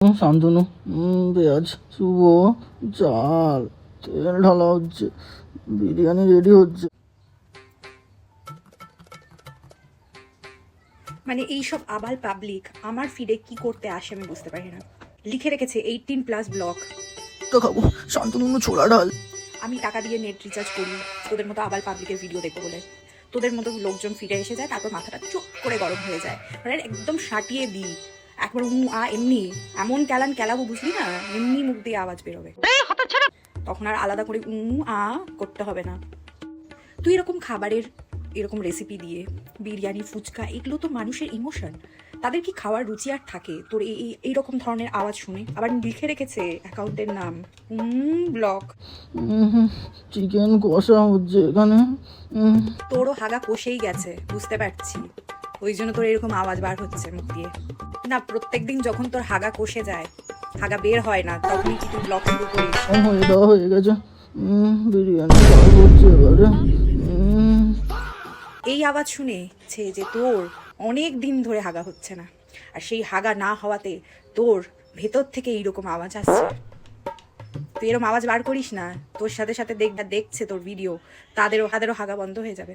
শান্তনু, পেঁয়াজ, শুভ, চাল, তেল ঢালা হচ্ছে, বিরিয়ানি রেডি হচ্ছে। মানে এইসব আবাল পাবলিক আমার ফিডে কি করতে আসে আমি বুঝতে পারি না। লিখে রেখেছে 18+ ব্লক। তো খাবো শান্তনু, ছোলা ডাল। আমি টাকা দিয়ে নেট রিচার্জ করি তোদের মতো আবাল পাবলিকের ভিডিও দেখবো বলে। তোদের মতো লোকজন ফিরে এসে যায়, তারপর মাথাটা চুপ করে গরম হয়ে যায়, মানে একদম সাটিয়ে দিই একবার এমনি এমন কেলাবো বুঝলি না, এমনি মুখ দিয়ে আওয়াজ বেরোবে, তখন আর আলাদা করে করতে হবে না। তুই এরকম খাবারের এরকম রেসিপি দিয়ে বিরিয়ানি, ফুচকা, এগুলো তো মানুষের ইমোশন, তাদের কি খাওয়ার রুচি আর থাকে তোর এইরকম ধরনের আওয়াজ শুনে? আবার লিখে রেখেছে অ্যাকাউন্টের নাম ব্লক। চিকেন কষা হচ্ছে এখানে। তোরও হাগা কষেই গেছে বুঝতে পারছি, ওই জন্য তোর এরকম আওয়াজ বার হচ্ছে মুখ দিয়ে। না, প্রত্যেকদিন যখন তোর হাগা কষে যায়, হাগা বের হয় না, তখনই কি তুই ব্লগ শুরু করিস? হয়ে দেওয়া হয়ে গেছে, বিরিয়ানি খাওয়া হচ্ছে এবারে। এই আওয়াজ শুনেছে যে তোর অনেক দিন ধরে হাগা হচ্ছে না, আর সেই হাগা না হওয়াতে তোর ভেতর থেকে এইরকম আওয়াজ আসছে। তুই এরকম আওয়াজ বার করিস না, তোর সাথে সাথে দেখছে তোর ভিডিও, তাদেরও হাগা বন্ধ হয়ে যাবে।